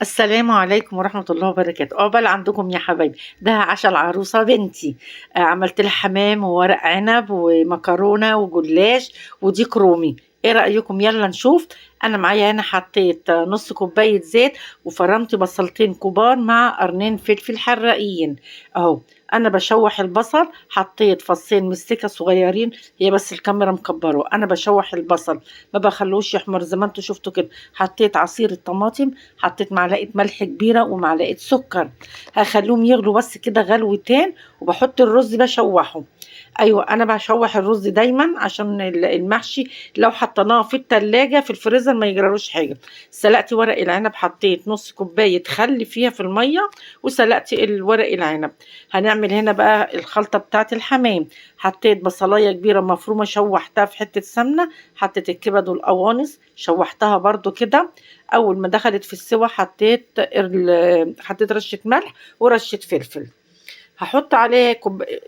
السلام عليكم ورحمة الله وبركاته. عقبال عندكم يا حبايبي. ده عشا العروسة بنتي. عملت لها حمام وورق عنب ومكرونة وجلاش وديك رومي. ايه رأيكم؟ يلا نشوف. انا معايا هنا حطيت نص كوباية زيت، وفرمت بصلتين كبار مع قرنين فلفل حراقين اهو. انا بشوح البصل، حطيت فصين مستكة صغيرين، هي بس الكاميرا مكبره. انا بشوح البصل ما بخلوش يحمر زي ما انتوا شفتوا كده. حطيت عصير الطماطم، حطيت معلقه ملح كبيره ومعلقه سكر. هخليهم يغلوا بس كده غلوتين، وبحط الرز بشوحه. ايوه، انا بشوح الرز دايما عشان المحشي لو حطيناه في التلاجة في الفريزر ما يجرالوش حاجه. سلقت ورق العنب، حطيت نص كوبايه خل فيها في الميه، وسلقت الورق العنب. هنعمل هنا بقى الخلطه بتاعت الحمام. حطيت بصلايه كبيره مفرومه، شوحتها في حته سمنه. حطيت الكبد والقوانص، شوحتها برضو كده. اول ما دخلت في السوا حطيت رشه ملح ورشه فلفل. هحط عليه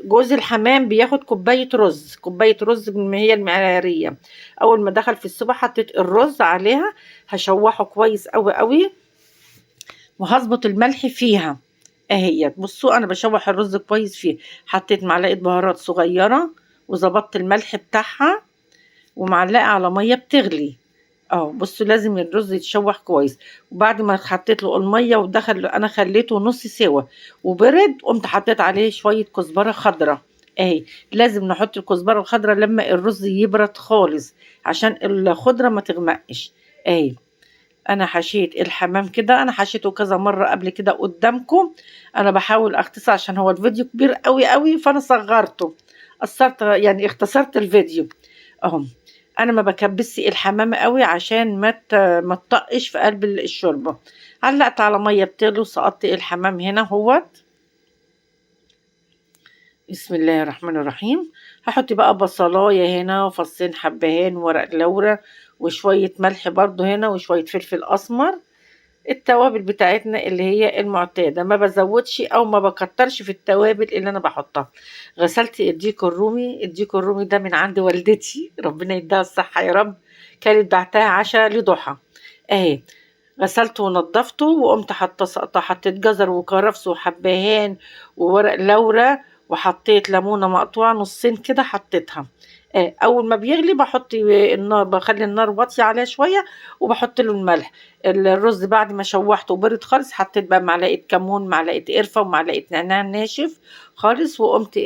جوز الحمام بياخد كوبايه رز، كوبايه رز من هي المعياريه. اول ما دخل في السوا حطيت الرز عليها. هشوحه كويس قوي قوي، وهظبط الملح فيها. اهي بصوا، انا بشوح الرز كويس فيه. حطيت معلقه بهارات صغيره، وظبطت الملح بتاعها، ومعلقه على ميه بتغلي. بصوا، لازم الرز يتشوح كويس. وبعد ما حطيت له الميه ودخل، انا خليته نص سوا وبرد، قمت حطيت عليه شويه كزبره خضراء. اهي. لازم نحط الكزبره الخضراء لما الرز يبرد خالص، عشان الخضره ما تغمقش. اهي. انا حشيت الحمام كده، انا حشيته كذا مره قبل كده قدامكم. انا بحاول اختصر عشان هو الفيديو كبير قوي قوي، فانا صغرته. قصرت يعني اختصرت الفيديو اهو. انا ما بكبسش الحمام قوي عشان ما تطقش في قلب الشوربه. علقت على ميه بتغلي وسقطت الحمام هنا اهوت. بسم الله الرحمن الرحيم. هحط بقى بصلايه هنا، وفصين حبهان، ورق لورا، وشويه ملح برضو هنا، وشويه فلفل اسمر. التوابل بتاعتنا اللي هي المعتادة، ما بزودش او ما بكترش في التوابل اللي انا بحطها. غسلت الديك الرومي. الديك الرومي ده من عند والدتي، ربنا يديها الصحة يا رب. كانت بعتها عشاء لضحى. اهي. غسلته ونضفته، وقمت حطيت جزر وكرفس وحبهان وورق لورا، وحطيت ليمونة مقطوعة نصين كده حطيتها. اول ما بيغلي بحط النار، بخلي النار واطيه عليه شويه، وبحط له الملح. الرز بعد ما شوحته وبرد خالص، حطيت بقى معلقه كمون، معلقه قرفه، ومعلقه نعناع ناشف خالص، وقمت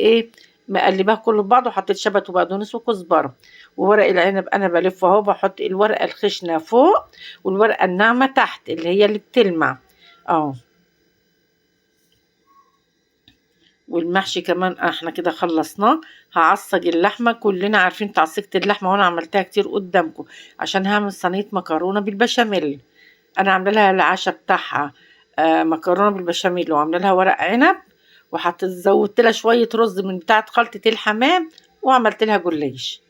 مقلباه كله ببعض، وحطيت شبت وبقدونس وكزبره. وورق العنب انا بلفه اهو، بحط الورقه الخشنه فوق، والورقه الناعمه تحت اللي هي اللي بتلمع. اه. والمحشي كمان احنا كده خلصناه. هعصج اللحمه، كلنا عارفين تعصيجة اللحمه، وانا عملتها كتير قدامكم عشان هعمل صينيه مكرونه بالبشاميل. انا عامله لها العشاء بتاعها مكرونه بالبشاميل، وعامله لها ورق عنب، وحطيت زودت لها شويه رز من بتاعه خلطه الحمام، وعملت لها جلاش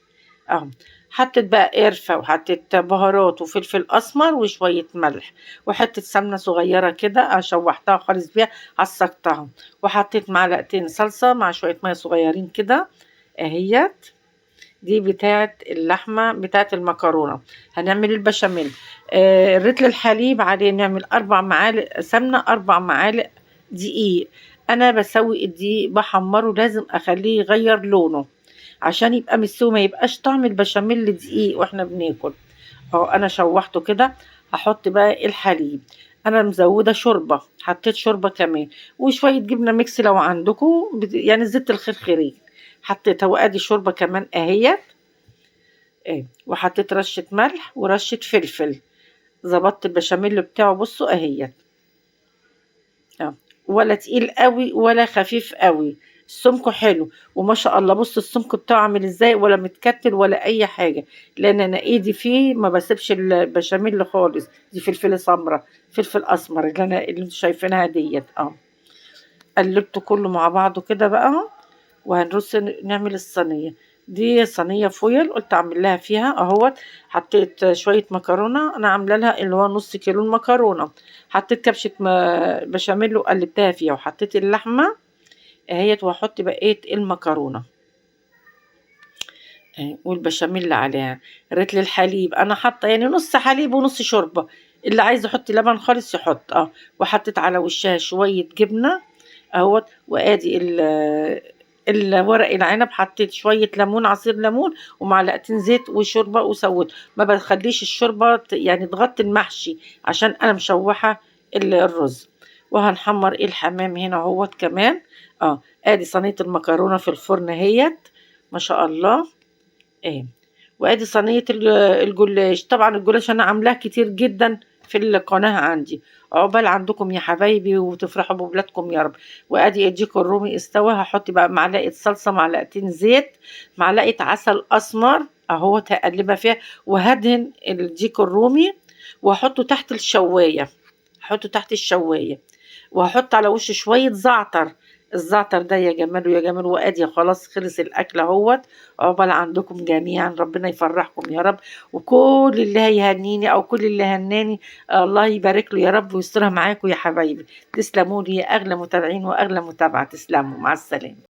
اهو. حطيت بقى قرفة، وحطيت بهارات وفلفل أسمر وشوية ملح، وحطيت سمنة صغيرة كده شوحتها خالص بيها، عصقتها. وحطيت معلقتين صلصة مع شوية مية صغيرين كده اهيت. دي بتاعة اللحمة بتاعة المكرونة. هنعمل البشاميل. رتل الحليب عليه، نعمل 4 معالق سمنة، 4 معالق دقيق. أنا بسوي الدقيق بحمره، لازم أخليه يغير لونه عشان يبقى مستوي، ما يبقاش طعم البشاميل دقيق واحنا بناكل. اهو انا شوحته كده. هحط بقى الحليب. انا مزوده شوربه، حطيت شوربه كمان، وشويه جبنه ميكس لو عندكم، يعني زيت الخرخيرين حطيتها، وادي شوربه كمان اهيت. وحطيت رشه ملح ورشه فلفل. ظبطت البشاميل بتاعه، بصوا اهيت. اه. ولا تقيل قوي ولا خفيف قوي، سمكه حلو. وما شاء الله، بص السمك بتاعه عامل ازاي، ولا متكتل ولا اي حاجه. لان انا ايدي فيه ما بسيبش البشاميل خالص. دي فلفل سمرة، فلفل اسمر، اللي انتوا شايفينها ديت قلبته كله مع بعضه كده بقى. وهنرص نعمل الصينيه. دي صينيه فويل، قلت اعمل لها فيها اهوت. حطيت شويه مكرونه، انا عامله لها اللي هو نص كيلو المكرونه. حطيت كبشه بشاميل وقلبتها فيها، وحطيت اللحمه اهيت، وهحط بقيه المكرونه والبشاميل عليها. رتل الحليب انا حاطه يعني نص حليب ونص شوربه. اللي عايز يحط لبن خالص يحط وحطيت على وشها شوية جبنة اهوت. وادي الورق العنب حطيت شوية ليمون، عصير ليمون، ومعلقتين زيت وشوربة وسويت. ما بخليش الشوربة يعني تغطي المحشي عشان انا مشوحة الرز. وهنحمر الحمام هنا اهوت كمان. ادي صينية المكرونة في الفرن اهيت ما شاء الله. وادي صينية الجلاش. طبعا الجلاش انا عاملاه كتير جدا في القناة عندي. عقبال عندكم يا حبايبي وتفرحوا بولادكم يا رب. وادي الديك الرومي استوى. هحط بقى معلقة صلصة، معلقتين زيت، معلقة عسل اسمر اهو هقلبها فيها. وهدهن الديك الرومي واحطه تحت الشواية. هحطه تحت الشواية وهحط على وشه شوية زعتر. الزعتر ده يا جمال ويا جمال. وادي خلاص خلص الاكل اهوت. عقبال عندكم جميعا، ربنا يفرحكم يا رب. وكل اللي هيهنيني او كل اللي هناني الله يبارك له يا رب ويسترها معاكم يا حبايبي. تسلموا لي يا اغلى متابعين واغلى متابعة. تسلموا، مع السلامة.